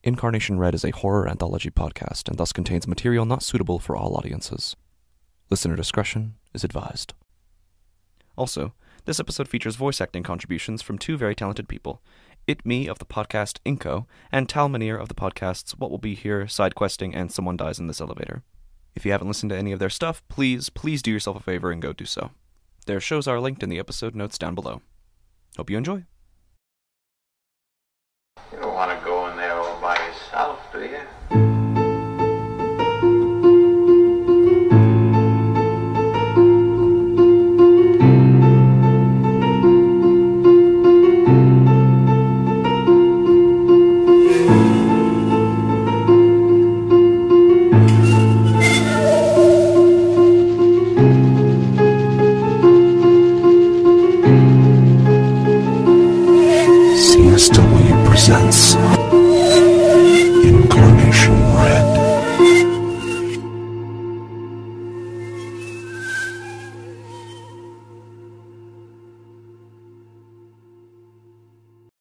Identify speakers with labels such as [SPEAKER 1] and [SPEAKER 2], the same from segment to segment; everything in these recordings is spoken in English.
[SPEAKER 1] Incarnation Read is a horror anthology podcast and thus contains material not suitable for all audiences. Listener discretion is advised. Also, this episode features voice acting contributions from two very talented people, Me of the podcast Inco, and Tal Minear of the podcasts What Will Be Here, Side Questing, and Someone Dies in This Elevator. If you haven't listened to any of their stuff, please do yourself a favor and go do so. Their shows are linked in the episode notes down below. Hope you enjoy.
[SPEAKER 2] You don't want to go in there all by yourself, do you?
[SPEAKER 3] S2E presents Incarnation Read.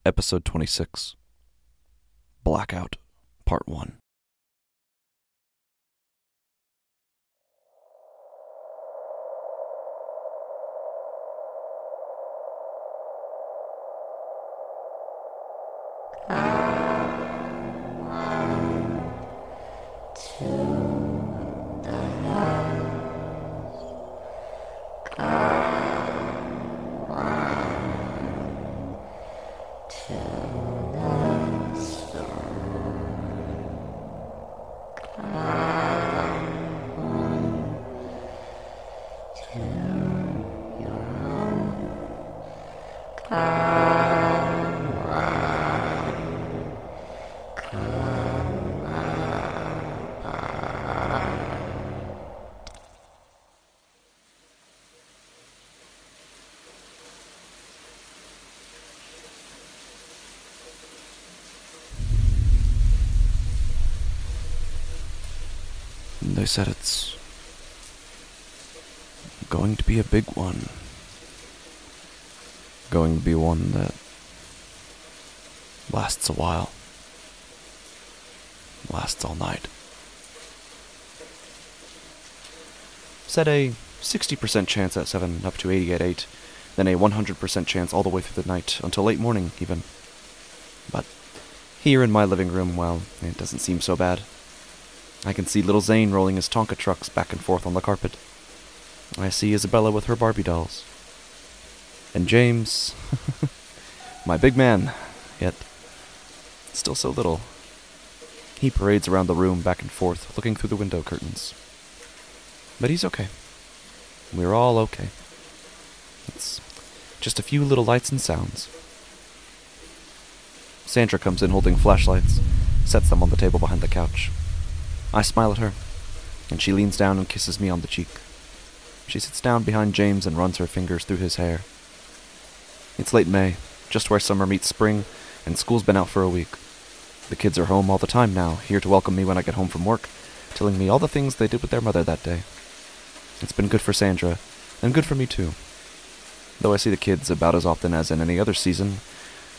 [SPEAKER 1] Episode 26. Blackout, Part 1. They said it's going to be a big one. Going to be one that lasts a while. Lasts all night. Said a 60% chance at 7, up to 80 at 8, then a 100% chance all the way through the night, until late morning even. But here in my living room, well, it doesn't seem so bad. I can see little Zane rolling his Tonka trucks back and forth on the carpet. I see Isabella with her Barbie dolls. And James, my big man, yet still so little. He parades around the room back and forth, looking through the window curtains. But he's okay. We're all okay. It's just a few little lights and sounds. Sandra comes in holding flashlights, sets them on the table behind the couch. I smile at her, and she leans down and kisses me on the cheek. She sits down behind James and runs her fingers through his hair. It's late May, just where summer meets spring, and school's been out for a week. The kids are home all the time now, here to welcome me when I get home from work, telling me all the things they did with their mother that day. It's been good for Sandra, and good for me too. Though I see the kids about as often as in any other season,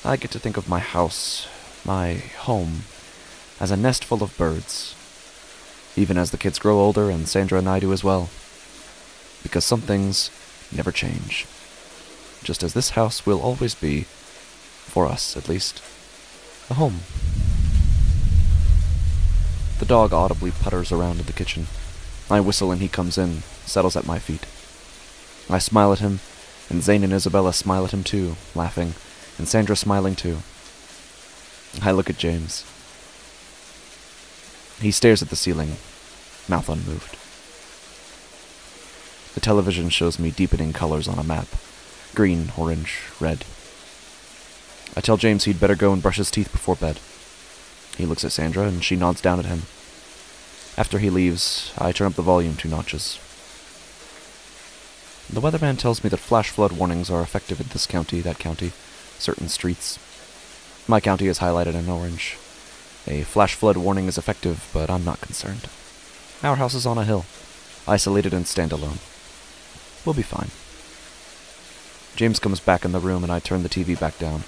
[SPEAKER 1] I get to think of my house, my home, as a nest full of birds. Even as the kids grow older, and Sandra and I do as well. Because some things never change. Just as this house will always be, for us at least, a home. The dog audibly putters around in the kitchen. I whistle and he comes in, settles at my feet. I smile at him, and Zane and Isabella smile at him too, laughing, and Sandra smiling too. I look at James. He stares at the ceiling, mouth unmoved. The television shows me deepening colors on a map. Green, orange, red. I tell James he'd better go and brush his teeth before bed. He looks at Sandra, and she nods down at him. After he leaves, I turn up the volume 2 notches. The weatherman tells me that flash flood warnings are effective in this county, that county, certain streets. My county is highlighted in orange. A flash flood warning is effective, but I'm not concerned. Our house is on a hill, isolated and standalone. We'll be fine. James comes back in the room and I turn the TV back down,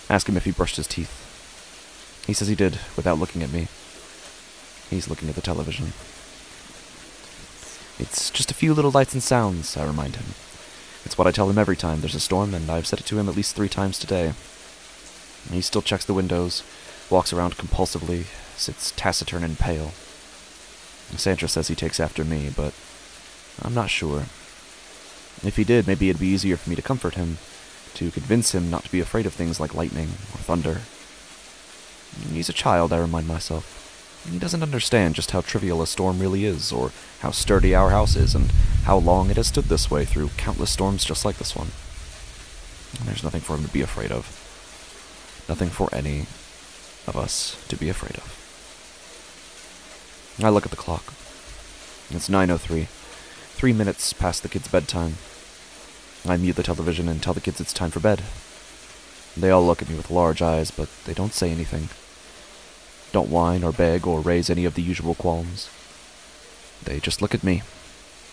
[SPEAKER 1] ask him if he brushed his teeth. He says he did, without looking at me. He's looking at the television. It's just a few little lights and sounds, I remind him. It's what I tell him every time there's a storm, and I've said it to him at least 3 times today. He still checks the windows, walks around compulsively, sits taciturn and pale. Sandra says he takes after me, but I'm not sure. If he did, maybe it'd be easier for me to comfort him, to convince him not to be afraid of things like lightning or thunder. He's a child, I remind myself. He doesn't understand just how trivial a storm really is, or how sturdy our house is, and how long it has stood this way through countless storms just like this one. And there's nothing for him to be afraid of. Nothing for any of us to be afraid of. I look at the clock. It's 9:03. 3 minutes past the kids' bedtime. I mute the television and tell the kids it's time for bed. They all look at me with large eyes, but they don't say anything. Don't whine or beg or raise any of the usual qualms. They just look at me,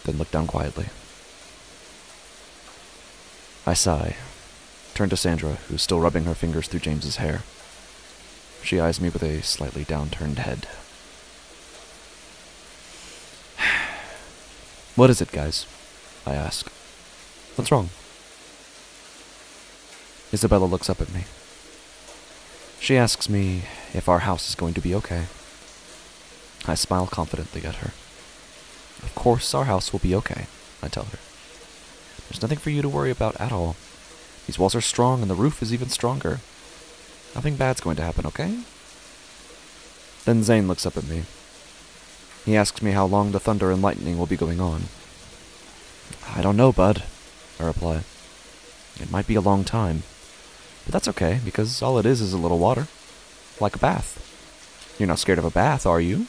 [SPEAKER 1] then look down quietly. I sigh, turn to Sandra, who's still rubbing her fingers through James's hair. She eyes me with a slightly downturned head. What is it, guys? I ask. What's wrong? Isabella looks up at me. She asks me if our house is going to be okay. I smile confidently at her. Of course our house will be okay, I tell her. There's nothing for you to worry about at all. These walls are strong and the roof is even stronger. Nothing bad's going to happen, okay? Then Zane looks up at me. He asks me how long the thunder and lightning will be going on. I don't know, bud, I reply. It might be a long time. But that's okay, because all it is a little water. Like a bath. You're not scared of a bath, are you?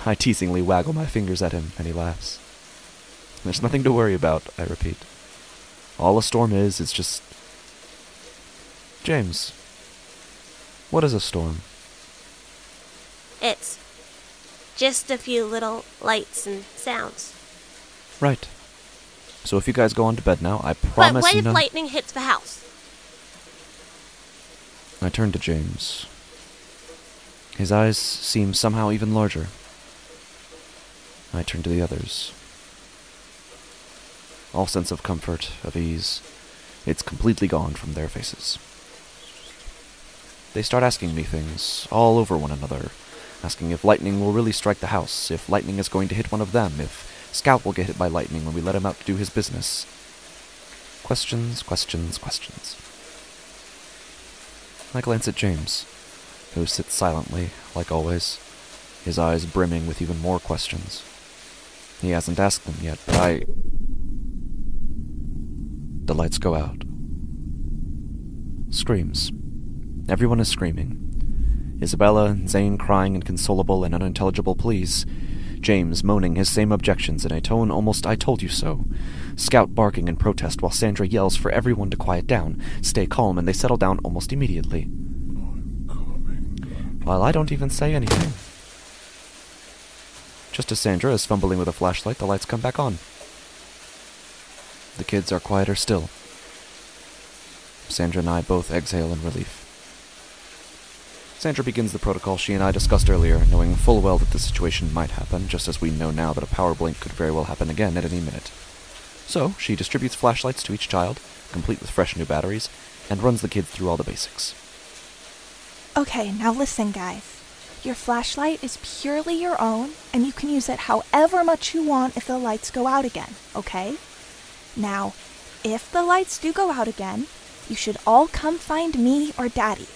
[SPEAKER 1] I teasingly waggle my fingers at him, and he laughs. There's nothing to worry about, I repeat. All a storm is just... James, what is a storm?
[SPEAKER 4] It's just a few little lights and sounds.
[SPEAKER 1] Right. So if you guys go on to bed now, I promise...
[SPEAKER 4] But what if lightning hits the house?
[SPEAKER 1] I turn to James. His eyes seem somehow even larger. I turn to the others. All sense of comfort, of ease, it's completely gone from their faces. They start asking me things, all over one another, asking if lightning will really strike the house, if lightning is going to hit one of them, if Scout will get hit by lightning when we let him out to do his business. Questions, questions, questions. I glance at James, who sits silently, like always, his eyes brimming with even more questions. He hasn't asked them yet, but The lights go out. Screams. Everyone is screaming. Isabella and Zane crying inconsolable and unintelligible pleas. James moaning his same objections in a tone almost I told you so. Scout barking in protest while Sandra yells for everyone to quiet down, stay calm, and they settle down almost immediately. While I don't even say anything. Just as Sandra is fumbling with a flashlight, the lights come back on. The kids are quieter still. Sandra and I both exhale in relief. Sandra begins the protocol she and I discussed earlier, knowing full well that the situation might happen, just as we know now that a power blink could very well happen again at any minute. So, she distributes flashlights to each child, complete with fresh new batteries, and runs the kids through all the basics.
[SPEAKER 5] Okay, now listen, guys. Your flashlight is purely your own, and you can use it however much you want if the lights go out again, okay? Now, if the lights do go out again, you should all come find me or Daddy.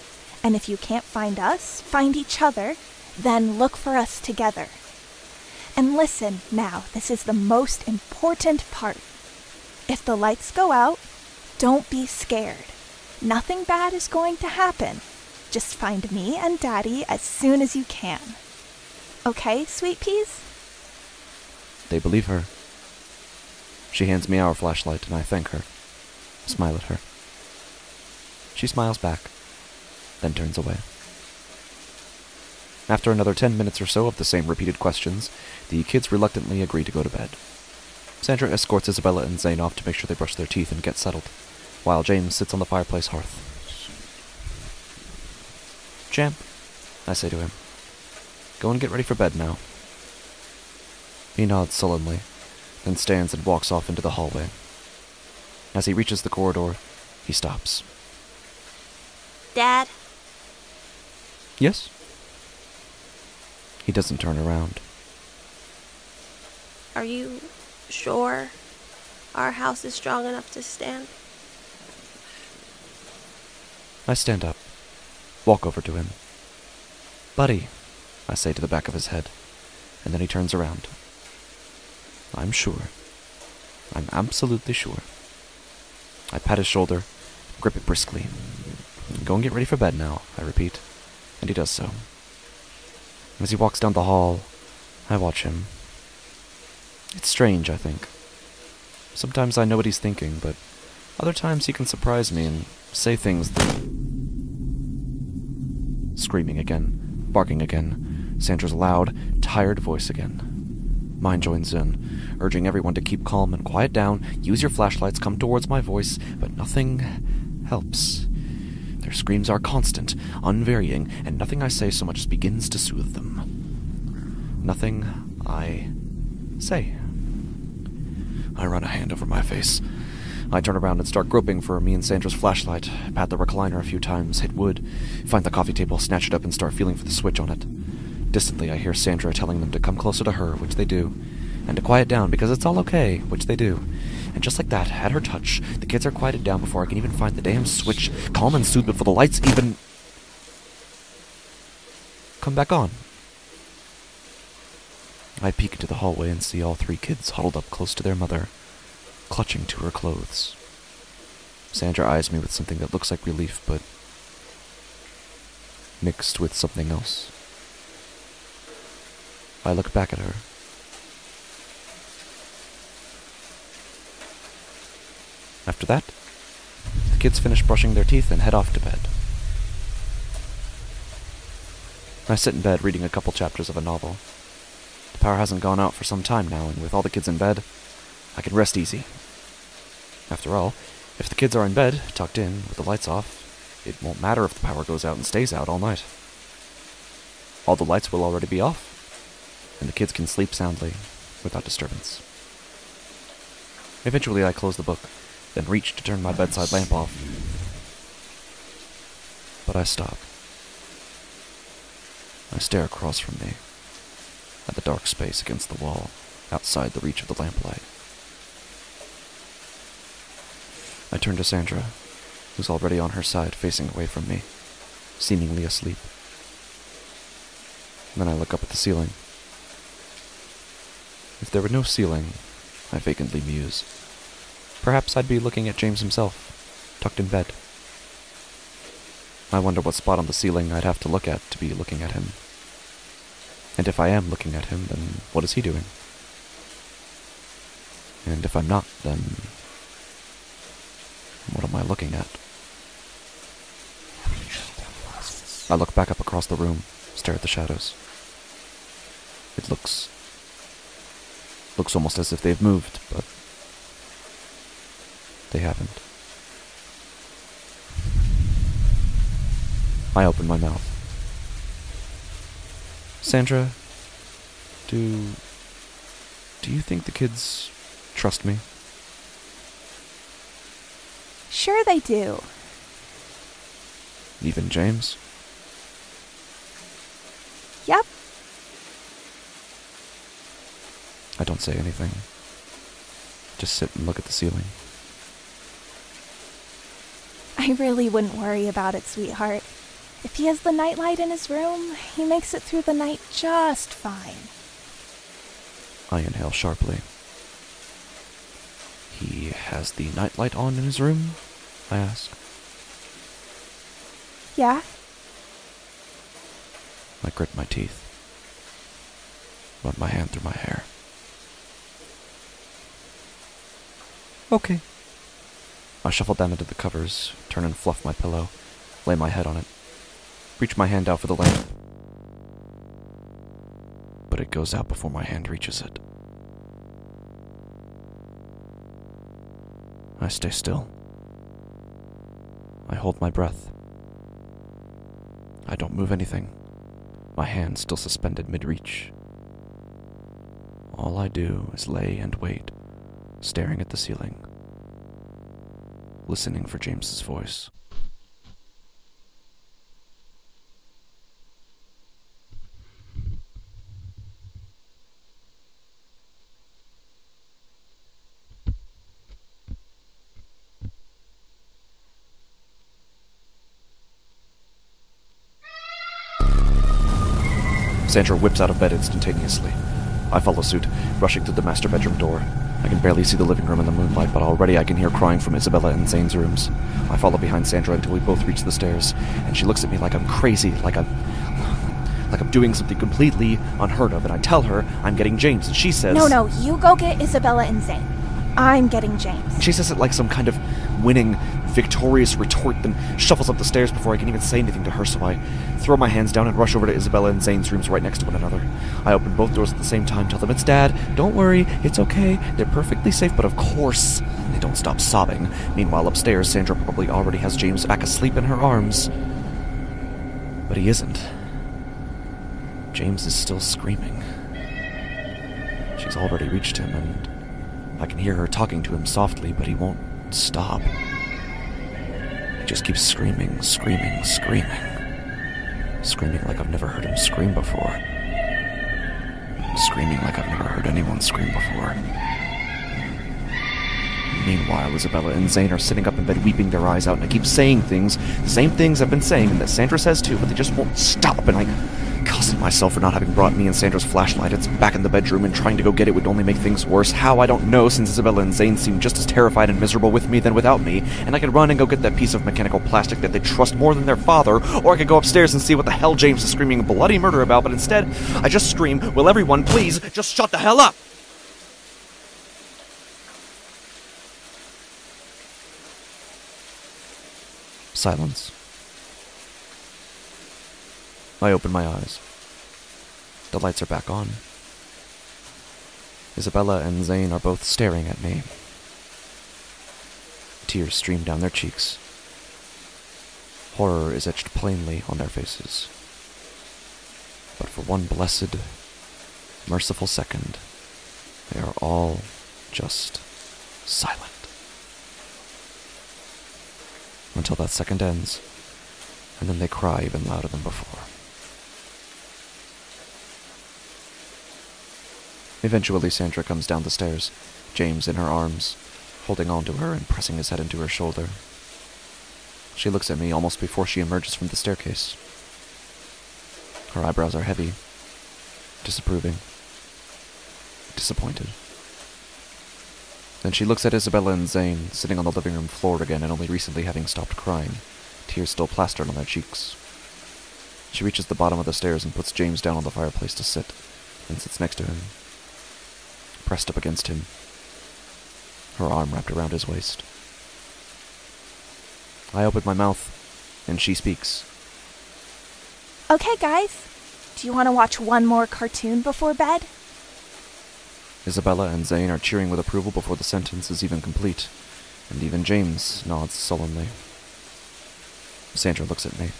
[SPEAKER 5] And if you can't find us, find each other, then look for us together. And listen now, this is the most important part. If the lights go out, don't be scared. Nothing bad is going to happen. Just find me and Daddy as soon as you can. Okay, sweet peas?
[SPEAKER 1] They believe her. She hands me our flashlight, and I thank her. Smile at her. She smiles back, then turns away. After another 10 minutes or so of the same repeated questions, the kids reluctantly agree to go to bed. Sandra escorts Isabella and Zane off to make sure they brush their teeth and get settled, while James sits on the fireplace hearth. Champ, I say to him. Go and get ready for bed now. He nods sullenly, then stands and walks off into the hallway. As he reaches the corridor, he stops.
[SPEAKER 4] Dad?
[SPEAKER 1] Yes? He doesn't turn around.
[SPEAKER 4] Are you sure our house is strong enough to stand?
[SPEAKER 1] I stand up, walk over to him. Buddy, I say to the back of his head, and then he turns around. I'm sure. I'm absolutely sure. I pat his shoulder, grip it briskly. Go and get ready for bed now, I repeat, and he does so. As he walks down the hall, I watch him. It's strange, I think. Sometimes I know what he's thinking, but other times he can surprise me and say things that... Screaming again, barking again, Sandra's loud, tired voice again. Mine joins in, urging everyone to keep calm and quiet down, use your flashlights, come towards my voice, but nothing helps. Their screams are constant, unvarying, and nothing I say so much as begins to soothe them. Nothing I say. I run a hand over my face. I turn around and start groping for me and Sandra's flashlight, pat the recliner a few times, hit wood, find the coffee table, snatch it up, and start feeling for the switch on it. Distantly, I hear Sandra telling them to come closer to her, which they do, and to quiet down because it's all okay, which they do. And just like that, at her touch, the kids are quieted down before I can even find the damn switch, calm and soothed before the lights even come back on. I peek into the hallway and see all three kids huddled up close to their mother, clutching to her clothes. Sandra eyes me with something that looks like relief, but mixed with something else. I look back at her. After that, the kids finish brushing their teeth and head off to bed. I sit in bed reading a couple chapters of a novel. The power hasn't gone out for some time now, and with all the kids in bed, I can rest easy. After all, if the kids are in bed, tucked in, with the lights off, it won't matter if the power goes out and stays out all night. All the lights will already be off, and the kids can sleep soundly, without disturbance. Eventually I close the book, then reach to turn my bedside lamp off. But I stop. I stare across from me, at the dark space against the wall, outside the reach of the lamplight. I turn to Sandra, who's already on her side, facing away from me, seemingly asleep. Then I look up at the ceiling. If there were no ceiling, I vacantly muse, perhaps I'd be looking at James himself, tucked in bed. I wonder what spot on the ceiling I'd have to look at to be looking at him. And if I am looking at him, then what is he doing? And if I'm not, then what am I looking at? I look back up across the room, stare at the shadows. It looks almost as if they've moved, but they haven't. I open my mouth. Sandra, do you think the kids trust me?
[SPEAKER 5] Sure they do.
[SPEAKER 1] Even James?
[SPEAKER 5] Yep.
[SPEAKER 1] I don't say anything. Just sit and look at the ceiling.
[SPEAKER 5] I really wouldn't worry about it, sweetheart. If he has the nightlight in his room, he makes it through the night just fine.
[SPEAKER 1] I inhale sharply. He has the nightlight on in his room? I ask.
[SPEAKER 5] Yeah?
[SPEAKER 1] I grit my teeth. Run my hand through my hair. Okay. I shuffle down into the covers, turn and fluff my pillow, lay my head on it, reach my hand out for the lamp. But it goes out before my hand reaches it. I stay still. I hold my breath. I don't move anything, my hand still suspended mid-reach. All I do is lay and wait, staring at the ceiling, listening for James's voice. Sandra whips out of bed instantaneously. I follow suit, rushing to the master bedroom door. I can barely see the living room in the moonlight, but already I can hear crying from Isabella and Zane's rooms. I follow behind Sandra until we both reach the stairs, and she looks at me like I'm crazy, like I'm doing something completely unheard of, and I tell her I'm getting James, and she says...
[SPEAKER 5] No, you go get Isabella and Zane. I'm getting James.
[SPEAKER 1] She says it like some kind of winning, victorious retort, then shuffles up the stairs before I can even say anything to her, so I throw my hands down and rush over to Isabella and Zane's rooms right next to one another. I open both doors at the same time, tell them it's Dad, don't worry, it's okay, they're perfectly safe, but of course, they don't stop sobbing. Meanwhile, upstairs, Sandra probably already has James back asleep in her arms. But he isn't. James is still screaming. She's already reached him, and I can hear her talking to him softly, but he won't stop. He just keeps screaming. Screaming like I've never heard him scream before. Screaming like I've never heard anyone scream before. Meanwhile, Isabella and Zane are sitting up in bed weeping their eyes out, and I keep saying things, the same things I've been saying, and that Sandra says too, but they just won't stop, and I cussed myself for not having brought me and Sandra's flashlight. It's back in the bedroom, and trying to go get it would only make things worse. How, I don't know, since Isabella and Zane seem just as terrified and miserable with me than without me, and I could run and go get that piece of mechanical plastic that they trust more than their father, or I could go upstairs and see what the hell James is screaming bloody murder about, but instead, I just scream, will everyone please just shut the hell up? Silence. I open my eyes. The lights are back on. Isabella and Zane are both staring at me. Tears stream down their cheeks. Horror is etched plainly on their faces. But for one blessed, merciful second, they are all just silent. Until that second ends, and then they cry even louder than before. Eventually, Sandra comes down the stairs, James in her arms, holding on to her and pressing his head into her shoulder. She looks at me almost before she emerges from the staircase. Her eyebrows are heavy, disapproving, disappointed. Then she looks at Isabella and Zane, sitting on the living room floor again and only recently having stopped crying, tears still plastered on their cheeks. She reaches the bottom of the stairs and puts James down on the fireplace to sit, and sits next to him, pressed up against him, her arm wrapped around his waist. I open my mouth, and she speaks.
[SPEAKER 5] Okay, guys, do you want to watch one more cartoon before bed?
[SPEAKER 1] Isabella and Zane are cheering with approval before the sentence is even complete, and even James nods sullenly. Sandra looks at me.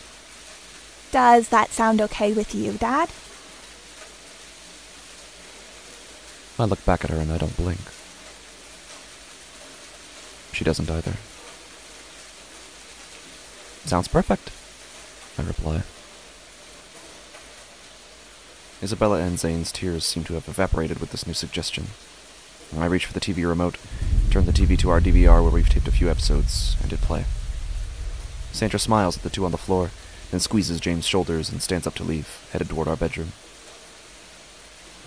[SPEAKER 5] Does that sound okay with you, Dad?
[SPEAKER 1] I look back at her and I don't blink. She doesn't either. Sounds perfect, I reply. Isabella and Zane's tears seem to have evaporated with this new suggestion. I reach for the TV remote, turn the TV to our DVR where we've taped a few episodes, and hit play. Sandra smiles at the two on the floor, then squeezes James' shoulders and stands up to leave, headed toward our bedroom.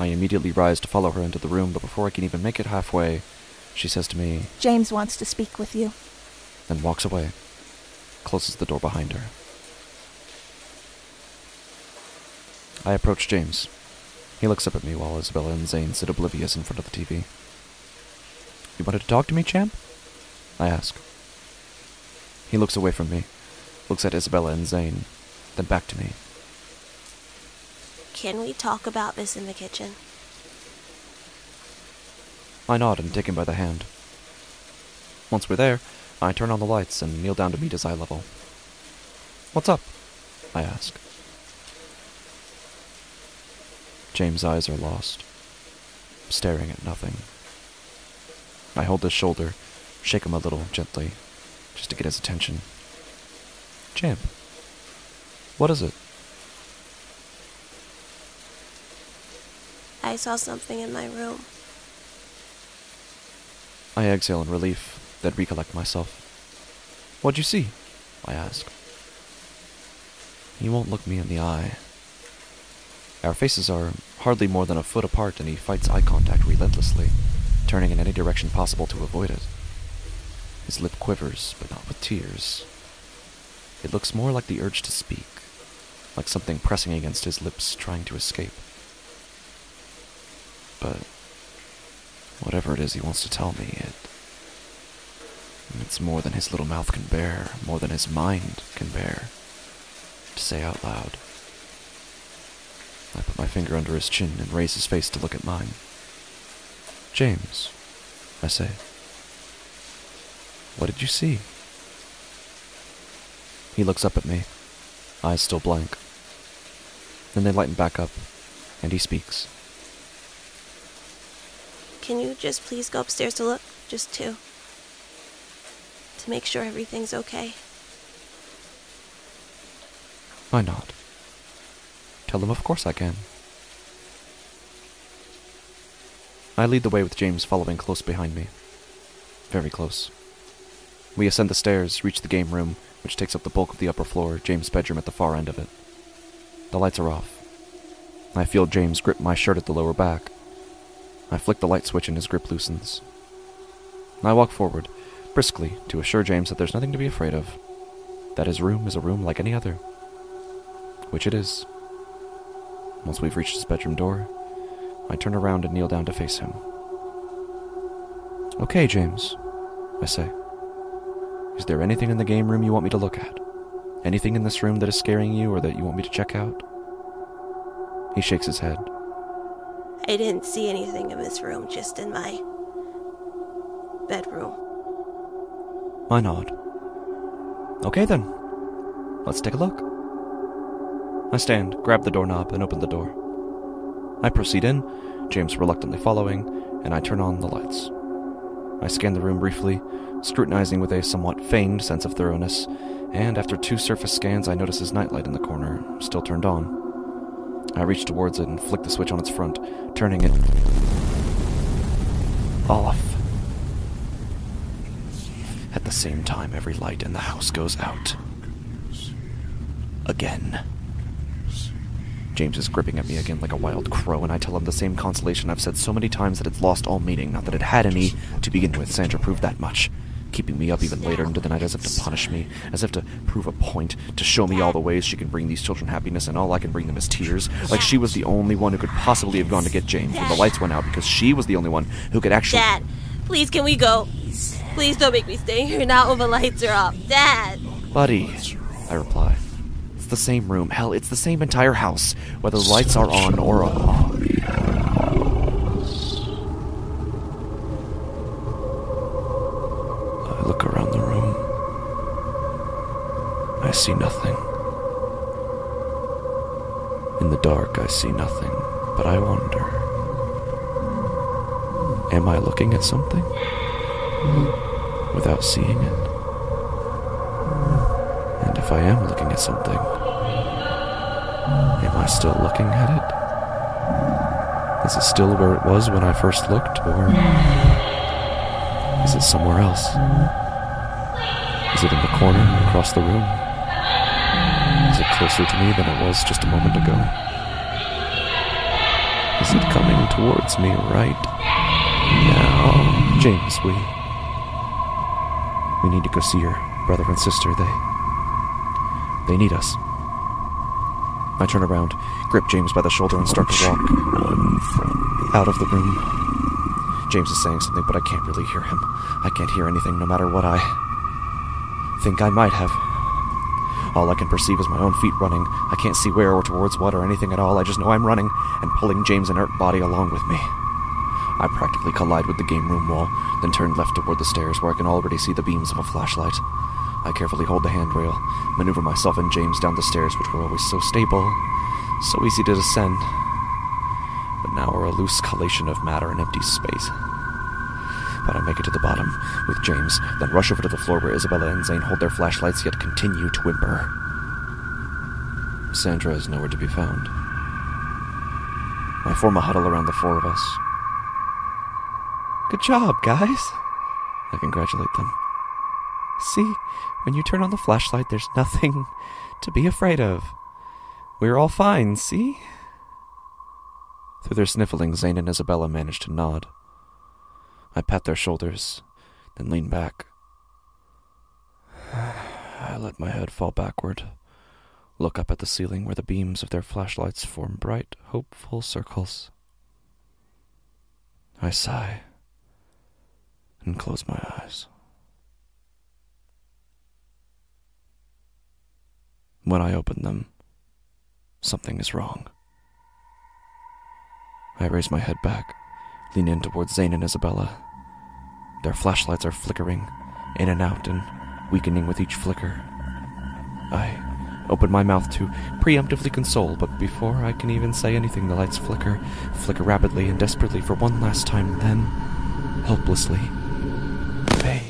[SPEAKER 1] I immediately rise to follow her into the room, but before I can even make it halfway, she says to me,
[SPEAKER 5] James wants to speak with you.
[SPEAKER 1] Then walks away, closes the door behind her. I approach James. He looks up at me while Isabella and Zane sit oblivious in front of the TV. You wanted to talk to me, champ? I ask. He looks away from me, looks at Isabella and Zane, then back to me.
[SPEAKER 4] Can we talk about this in the kitchen?
[SPEAKER 1] I nod and take him by the hand. Once we're there, I turn on the lights and kneel down to meet his eye level. What's up? I ask. James' eyes are lost, staring at nothing. I hold his shoulder, shake him a little, gently, just to get his attention. Champ, what is it?
[SPEAKER 4] I saw something in my room.
[SPEAKER 1] I exhale in relief, then recollect myself. What'd you see? I ask. He won't look me in the eye. Our faces are hardly more than a foot apart, and he fights eye contact relentlessly, turning in any direction possible to avoid it. His lip quivers, but not with tears. It looks more like the urge to speak, like something pressing against his lips, trying to escape. But whatever it is he wants to tell me, it's more than his little mouth can bear, more than his mind can bear, to say out loud. I put my finger under his chin and raise his face to look at mine. James, I say. What did you see? He looks up at me, eyes still blank. Then they lighten back up, and he speaks.
[SPEAKER 4] Can you just please go upstairs to look? Just to make sure everything's okay.
[SPEAKER 1] I nod. Tell him of course I can. I lead the way with James following close behind me. Very close. We ascend the stairs, reach the game room, which takes up the bulk of the upper floor, James' bedroom at the far end of it. The lights are off. I feel James grip my shirt at the lower back. I flick the light switch and his grip loosens. I walk forward, briskly, to assure James that there's nothing to be afraid of, that his room is a room like any other. Which it is. Once we've reached his bedroom door, I turn around and kneel down to face him. Okay, James, I say. Is there anything in the game room you want me to look at? Anything in this room that is scaring you or that you want me to check out? He shakes his head.
[SPEAKER 4] I didn't see anything in this room, just in my bedroom.
[SPEAKER 1] I nod. Okay then, let's take a look. I stand, grab the doorknob, and open the door. I proceed in, James reluctantly following, and I turn on the lights. I scan the room briefly, scrutinizing with a somewhat feigned sense of thoroughness, and after 2 surface scans I notice his nightlight in the corner, still turned on. I reach towards it and flick the switch on its front, turning it off. At the same time, every light in the house goes out. Again. James is gripping at me again like a wild crow, and I tell him the same consolation I've said so many times that it's lost all meaning, not that it had any to begin with. Sandra proved that much, keeping me up even later into the night as if to punish me, as if to prove a point, to show me all the ways she can bring these children happiness, and all I can bring them is tears, like she was the only one who could possibly have gone to get James when the lights went out, because she was the only one who could actually—
[SPEAKER 4] Dad, please can we go? Please don't make me stay here now when the lights are off. Dad!
[SPEAKER 1] Buddy, I reply. It's the same room. Hell, it's the same entire house, whether the lights are on or off. I look around the room. I see nothing. In the dark, I see nothing, but I wonder. Am I looking at something? Without seeing it? And if I am looking at something, am I still looking at it? Is it still where it was when I first looked, or is it somewhere else? Is it in the corner across the room? Is it closer to me than it was just a moment ago? Is it coming towards me right now? James, we need to go see your brother and sister. They need us. I turn around, grip James by the shoulder, and start to walk out of the room. James is saying something, but I can't really hear him. I can't hear anything, no matter what I think I might have. All I can perceive is my own feet running. I can't see where or towards what or anything at all. I just know I'm running and pulling James' inert body along with me. I practically collide with the game room wall, then turn left toward the stairs where I can already see the beams of a flashlight. I carefully hold the handrail, maneuver myself and James down the stairs which were always so stable, so easy to descend. but now are a loose collation of matter and empty space. But I make it to the bottom with James, then rush over to the floor where Isabella and Zane hold their flashlights yet continue to whimper. Sandra is nowhere to be found. I form a huddle around the four of us. Good job, guys, I congratulate them. See, when you turn on the flashlight, there's nothing to be afraid of. We're all fine, see? Through their sniffling, Zane and Isabella manage to nod. I pat their shoulders, then lean back. I let my head fall backward, look up at the ceiling where the beams of their flashlights form bright, hopeful circles. I sigh and close my eyes. When I open them, something is wrong. I raise my head back, lean in towards Zane and Isabella. Their flashlights are flickering, in and out, and weakening with each flicker. I open my mouth to preemptively console, but before I can even say anything, the lights flicker rapidly and desperately for one last time, then, helplessly, fade.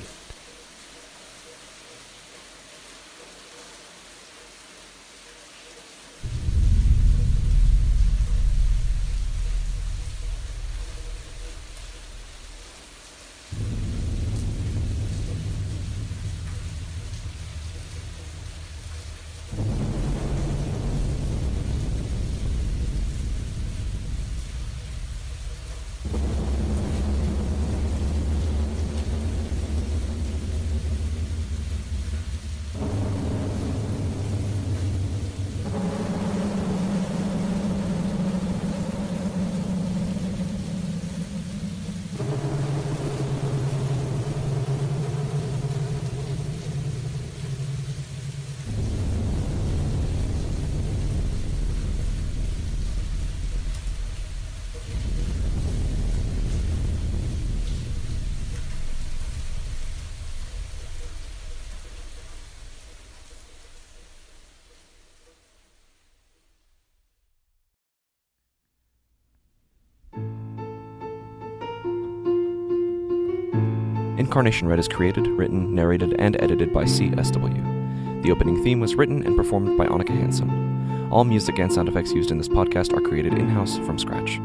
[SPEAKER 1] Incarnation Read is created, written, narrated, and edited by c.s.w. The opening theme was written and performed by Annika Hansen. All music and sound effects used in this podcast are created in-house from scratch.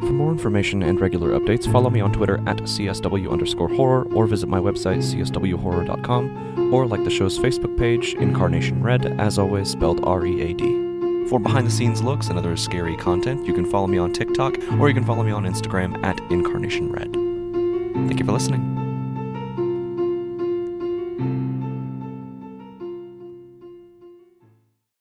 [SPEAKER 1] For more information and regular updates, follow me on Twitter at csw_horror, or visit my website c.s.w horror.com, or like the show's Facebook page, Incarnation Read, as always spelled R-E-A-D. For behind-the-scenes looks and other scary content, you can follow me on TikTok, or you can follow me on Instagram at Incarnation Read. Thank you for listening.